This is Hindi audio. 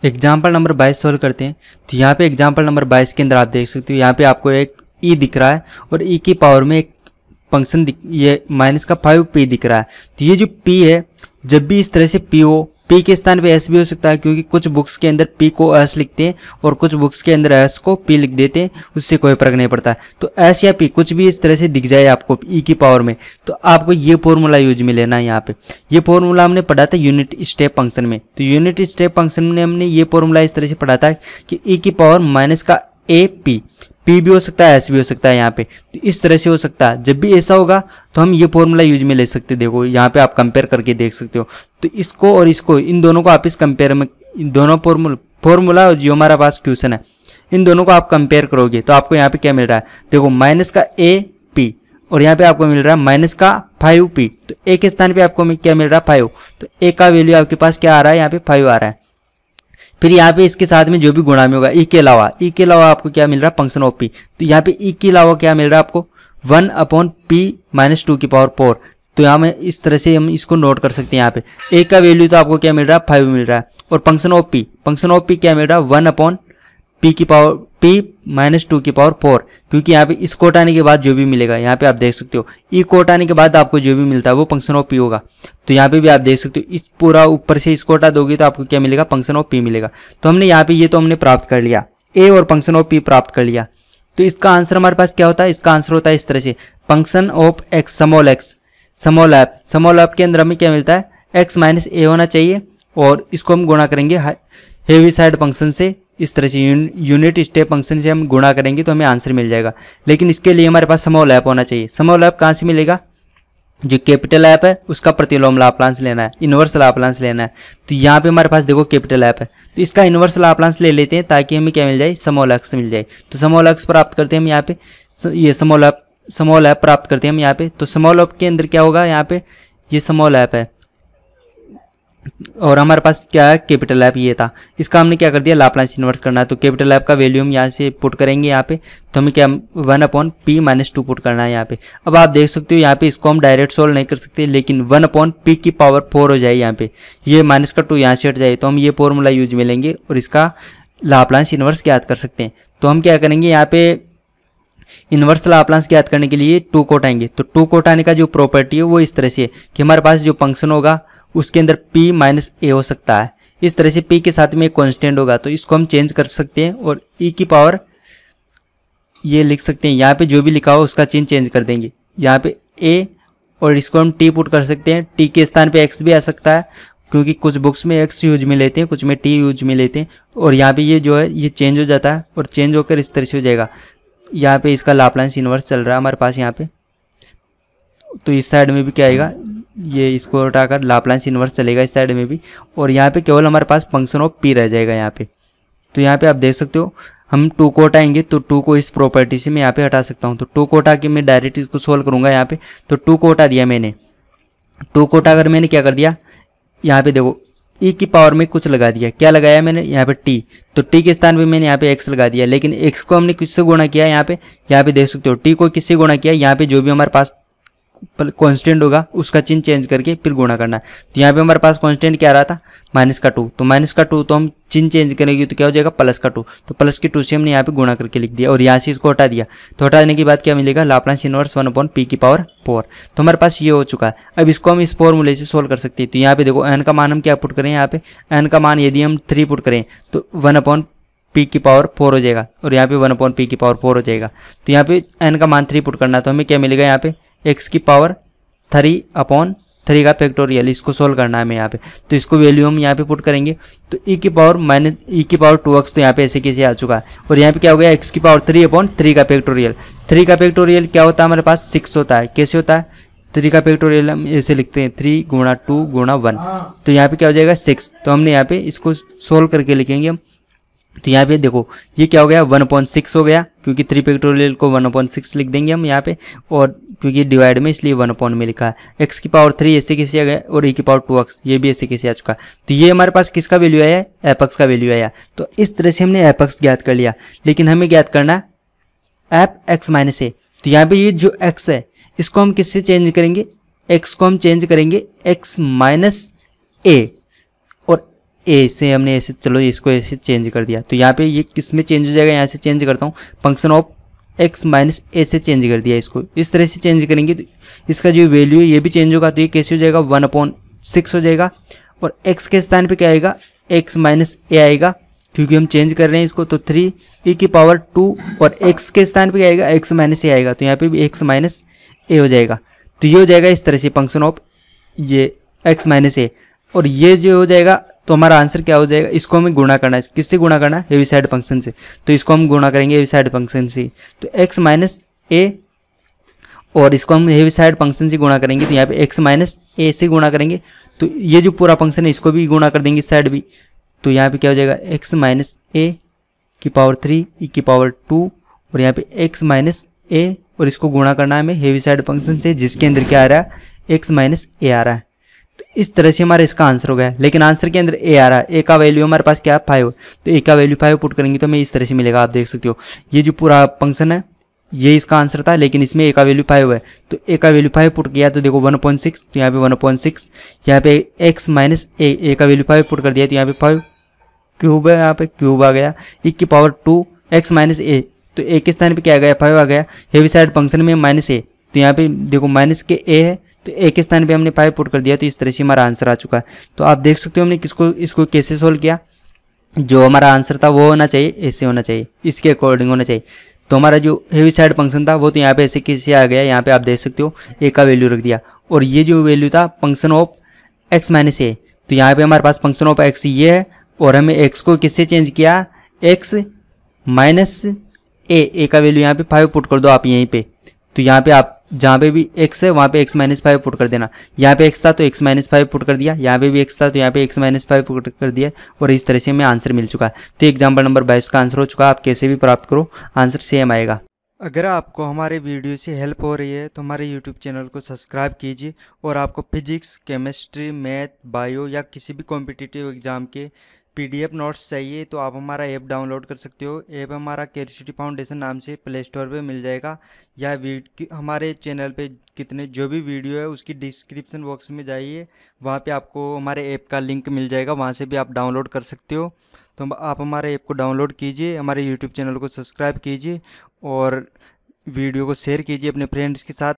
एग्जाम्पल नंबर 22 सॉल्व करते हैं। तो यहाँ पे एग्जाम्पल नंबर 22 के अंदर आप देख सकते हो, यहाँ पे आपको एक ई दिख रहा है और ई की पावर में एक फंक्शन ये माइनस का 5p दिख रहा है। तो ये जो p है, जब भी इस तरह से p हो, p के स्थान पे s भी हो सकता है, क्योंकि कुछ बुक्स के अंदर p को s लिखते हैं और कुछ बुक्स के अंदर s को p लिख देते हैं, उससे कोई फर्क नहीं पड़ता है। तो s या p कुछ भी इस तरह से दिख जाए आपको e की पावर में, तो आपको ये फॉर्मूला यूज में लेना है। यहाँ पे ये फॉर्मूला हमने पढ़ा था यूनिट स्टेप फंक्शन में। तो यूनिट स्टेप फंक्शन में हमने ये फॉर्मूला इस तरह से पढ़ा था कि e की पावर माइनस का p भी हो सकता है, s भी हो सकता है। यहाँ पे तो इस तरह से हो सकता है। जब भी ऐसा होगा तो हम ये फॉर्मूला यूज में ले सकते हैं। देखो यहाँ पे आप कंपेयर करके देख सकते हो। तो इसको और इसको, इन दोनों को आप इस कंपेयर में, इन दोनों फॉर्मूला जो हमारा पास क्वेश्चन है, इन दोनों को आप कंपेयर करोगे तो आपको यहाँ पे क्या मिल रहा है, देखो माइनस का p और यहाँ पे आपको मिल रहा है माइनस का 5p। तो a के स्थान पे आपको क्या मिल रहा है 5। तो a का वैल्यू आपके पास क्या आ रहा है, यहाँ पे 5 आ रहा है। फिर यहाँ पे इसके साथ में जो भी गुणा में होगा e के अलावा आपको क्या मिल रहा है, फंक्शन ऑफ p। तो यहाँ पे e के अलावा क्या मिल रहा है आपको 1/p-2 तो यहाँ में इस तरह से हम इसको नोट कर सकते हैं। यहाँ पे a का वैल्यू तो आपको क्या मिल रहा है 5 मिल रहा है, और फंक्शन ऑफ p क्या मिल रहा है 1/p-2 क्योंकि यहाँ पे इसको हटाने के बाद जो भी मिलेगा, यहाँ पे आप देख सकते हो e को हटाने के बाद आपको जो भी मिलता है वो फंक्शन ऑफ p होगा। तो यहाँ पे भी आप देख सकते हो, इस पूरा ऊपर से इसको हटा दोगे तो आपको क्या मिलेगा, फंक्शन ऑफ p मिलेगा। तो हमने यहाँ पे ये तो हमने प्राप्त कर लिया, a और फंक्शन ऑफ p प्राप्त कर लिया। तो इसका आंसर हमारे पास क्या होता है, इसका आंसर होता है इस तरह से, function of x small app के अंदर हमें क्या मिलता है, x माइनस a होना चाहिए, और इसको हम गुणा करेंगे हेवी साइड फंक्शन से। इस तरह से यूनिट स्टेप फंक्शन से हम गुणा करेंगे तो हमें आंसर मिल जाएगा। लेकिन इसके लिए हमारे पास स्मॉल ऐप होना चाहिए। स्मॉल ऐप कहाँ से मिलेगा, जो कैपिटल ऐप है उसका प्रतिलोम लाप्लांस लेना है, इन्वर्स लाप्लांस लेना है। तो यहाँ पे हमारे पास देखो कैपिटल ऐप है, तो इसका इन्वर्स लाप्लांस ले लेते हैं ताकि हमें क्या मिल जाए, स्मॉल एक्स मिल जाए। तो स्मॉल एक्स प्राप्त करते हैं हम यहाँ पे, ये स्मॉल ऐप प्राप्त करते हैं हम यहाँ पे। तो स्मॉल ऐप के अंदर क्या होगा, यहाँ पे ये स्मॉल ऐप है और हमारे पास क्या है, कैपिटल ऐप ये था। इसका हमने क्या कर दिया, लाप्लांस इन्वर्स करना है। तो कैपिटल ऐप का वैल्यू हम यहाँ से पुट करेंगे यहाँ पे, तो हमें क्या 1/p-2 पुट करना है यहाँ पे। अब आप देख सकते हो यहाँ पे इसको हम डायरेक्ट सोल्व नहीं कर सकते, लेकिन 1/p⁴ हो जाए यहाँ पे, ये माइनस का 2 यहाँ से हट जाए, तो हम ये फॉर्मूला यूज में लेंगे और इसका लाप्लांस इन्वर्स ज्ञात कर सकते हैं। तो हम क्या करेंगे, यहाँ पे इन्वर्स लाप्लांस ज्ञात करने के लिए 2 को हटाएंगे। तो 2 को हटाने का जो प्रॉपर्टी है वो इस तरह से है कि हमारे पास जो फंक्शन होगा उसके अंदर p माइनस a हो सकता है। इस तरह से p के साथ में एक कांस्टेंट होगा, तो इसको हम चेंज कर सकते हैं और e की पावर ये लिख सकते हैं। यहाँ पे जो भी लिखा हो उसका चिन्ह चेंज कर देंगे, यहाँ पे a और इसको हम t पुट कर सकते हैं। t के स्थान पे x भी आ सकता है, क्योंकि कुछ बुक्स में x यूज में लेते हैं, कुछ में t यूज में लेते हैं। और यहाँ पे ये जो है ये चेंज हो जाता है और चेंज होकर इस तरह से हो जाएगा। यहाँ पे इसका लाप्लांस इन्वर्स चल रहा है हमारे पास यहाँ पे, तो इस साइड में भी क्या आएगा, ये इसको हटाकर लाप्लांस इन्वर्स चलेगा इस साइड में भी, और यहाँ पे केवल हमारे पास फंक्शन ऑफ p रह जाएगा यहाँ पे। तो यहाँ पे आप देख सकते हो हम 2 को हटाएंगे, तो 2 को इस प्रॉपर्टी से मैं यहाँ पे हटा सकता हूँ। तो 2 को हटा के मैं डायरेक्ट इसको सोल्व करूँगा यहाँ पे। तो 2 को हटा दिया मैंने, 2 को हटाकर मैंने क्या कर दिया, यहाँ पे देखो e की पावर में कुछ लगा दिया। क्या लगाया मैंने, यहाँ पे t, तो t के स्थान पे मैंने यहाँ पे x लगा दिया। लेकिन x को हमने किससे गुणा किया, यहाँ पे देख सकते हो t को किससे गुणा किया, यहाँ पे जो भी हमारे पास कांस्टेंट होगा उसका चिन्ह चेंज करके फिर गुणा करना है। तो यहाँ पे हमारे पास कांस्टेंट क्या आ रहा था, -2, तो -2 तो हम चिन्ह चेंज करेंगे तो क्या हो जाएगा, +2, तो +2 से हमने यहाँ पे गुणा करके लिख दिया और यहाँ से इसको हटा दिया। तो हटाने के बाद क्या मिलेगा, लाप्लांस इन्वर्स 1/p⁴ तो हमारे पास ये हो चुका है। अब इसको हम इस फॉर्मूले से सोल्व कर सकते हैं। तो यहाँ पे देखो n का मान हम क्या पुट करें, यहाँ पे n का मान यदि हम 3 पुट करें तो 1/p⁴ हो जाएगा और यहाँ पे 1/p⁴ हो जाएगा। तो यहाँ पे n का मान 3 पुट करना, तो हमें क्या मिलेगा, यहाँ पे x की पावर 3/3 का फैक्टोरियल, इसको सोल्व करना है हमें यहाँ पे। तो इसको वैल्यू हम यहाँ पे पुट करेंगे, तो e की पावर 2x तो यहाँ पे ऐसे कैसे आ चुका है। और यहाँ पे क्या हो गया, x की पावर 3/3 का फैक्टोरियल। 3 का फैक्टोरियल क्या होता है, हमारे पास 6 होता है। कैसे होता है, 3 का फैक्टोरियल हम ऐसे लिखते हैं 3 × 2 × 1, तो यहाँ पे क्या हो जाएगा 6। तो हमने यहाँ पे इसको सोल्व करके लिखेंगे हम। तो यहाँ पे देखो ये क्या हो गया, 1/6 हो गया, क्योंकि 3 फैक्टोरियल को 1/6 लिख देंगे हम यहाँ पे, और क्योंकि डिवाइड में इसलिए 1 में लिखा है। x की पावर 3 ऐसे कैसे आ गया और e की पावर 2x ये भी ऐसे कैसे आ चुका है। तो ये हमारे पास किसका वैल्यू आया है, एफ का वैल्यू आया। तो इस तरह से हमने एफ ज्ञात कर लिया, लेकिन हमें ज्ञात करना है एफ x माइनस ए। तो यहाँ पे ये जो x है इसको हम किससे चेंज करेंगे, x को हम चेंज करेंगे x माइनस ए, और ए से हमने ऐसे, चलो इसको ऐसे चेंज कर दिया, तो यहाँ पे ये किस में चेंज हो जाएगा, यहाँ से चेंज करता हूँ, फंक्शन ऑफ x माइनस ए से चेंज कर दिया इसको। इस तरह से चेंज करेंगे तो इसका जो वैल्यू है ये भी चेंज होगा, तो ये कैसे हो जाएगा 1/6 हो जाएगा, और x के स्थान पे क्या आएगा, x माइनस ए आएगा, क्योंकि हम चेंज कर रहे हैं इसको, तो 3e⁻², और x के स्थान पे क्या आएगा, x माइनस ए आएगा, तो यहाँ पे भी x माइनस ए हो जाएगा। तो ये हो जाएगा इस तरह से फंक्शन ऑफ ये x माइनस ए, और ये जो हो जाएगा तो हमारा आंसर क्या हो जाएगा, इसको हमें गुणा करना है, किससे गुणा करना है, हेविसाइड फंक्शन से, तो इसको हम गुणा करेंगे हेविसाइड फंक्शन से, तो x माइनस ए, और इसको हम हेविसाइड फंक्शन से गुणा करेंगे, तो यहाँ पे x माइनस ए से गुणा करेंगे, तो ये जो पूरा फंक्शन है इसको भी गुणा कर देंगे इस साइड भी, तो यहाँ पे क्या हो जाएगा x माइनस ए की पावर 3 e⁻², और यहाँ पे x माइनस ए, और इसको गुणा करना है हमें हेविसाइड फंक्शन से, जिसके अंदर क्या आ रहा है, x माइनस ए आ रहा है। तो इस तरह से हमारा इसका आंसर हो गया, लेकिन आंसर के अंदर ए आ रहा है, ए का वैल्यू हमारे पास क्या है 5, तो ए का वैल्यू 5 पुट करेंगे तो हमें इस तरह से मिलेगा। आप देख सकते हो ये जो पूरा फंक्शन है ये इसका आंसर था, लेकिन इसमें ए का वैल्यू 5 है, तो ए का वैल्यू 5 पुट किया तो देखो 1/6, तो यहाँ पे 1/6, यहाँ पे x माइनस ए का वैल्यू 5 पुट कर दिया, तो यहाँ पे 5 क्यूब है, यहाँ पे क्यूब आ गया, e⁻² x माइनस ए, तो ए के स्थान पे क्या आ गया 5 आ गया, हेविसाइड फंक्शन में माइनस ए, तो यहाँ पे देखो माइनस के ए है, तो ए के स्थान पे हमने 5 पुट कर दिया, तो इस तरह से हमारा आंसर आ चुका है। तो आप देख सकते हो हमने इसको कैसे सोल्व किया, जो हमारा आंसर था वो होना चाहिए ऐसे होना चाहिए, इसके अकॉर्डिंग होना चाहिए। तो हमारा जो हेविसाइड फंक्शन था वो तो यहाँ पे ऐसे कैसे आ गया, यहाँ पे आप देख सकते हो ए का वैल्यू रख दिया, और ये जो वैल्यू था फंक्शन ऑफ x माइनस ए, तो यहाँ पे हमारे पास फंक्शन ऑफ x ये है, और हमें x को किससे चेंज किया, x माइनस ए का वैल्यू यहाँ पे 5 पुट कर दो आप यहीं पे, तो यहाँ पे आप जहाँ पे भी x है वहाँ पे x माइनस 5 पुट कर देना, यहाँ पे x था तो x माइनस 5 पुट कर दिया, यहाँ पे भी x था तो यहाँ पे x माइनस 5 पुट कर दिया, और इस तरह से हमें आंसर मिल चुका है। तो एग्जाम्पल नंबर 22 का आंसर हो चुका है, आप कैसे भी प्राप्त करो आंसर सेम आएगा। अगर आपको हमारे वीडियो से हेल्प हो रही है तो हमारे यूट्यूब चैनल को सब्सक्राइब कीजिए, और आपको फिजिक्स, केमिस्ट्री, मैथ, बायो या किसी भी कॉम्पिटिटिव एग्जाम के PDF नोट्स चाहिए तो आप हमारा ऐप डाउनलोड कर सकते हो। ऐप हमारा क्यूरियोसिटी फाउंडेशन नाम से प्ले स्टोर पर मिल जाएगा, या हमारे चैनल पे कितने जो भी वीडियो है उसकी डिस्क्रिप्शन बॉक्स में जाइए, वहाँ पे आपको हमारे ऐप का लिंक मिल जाएगा, वहाँ से भी आप डाउनलोड कर सकते हो। तो आप हमारे ऐप को डाउनलोड कीजिए, हमारे यूट्यूब चैनल को सब्सक्राइब कीजिए, और वीडियो को शेयर कीजिए अपने फ्रेंड्स के साथ,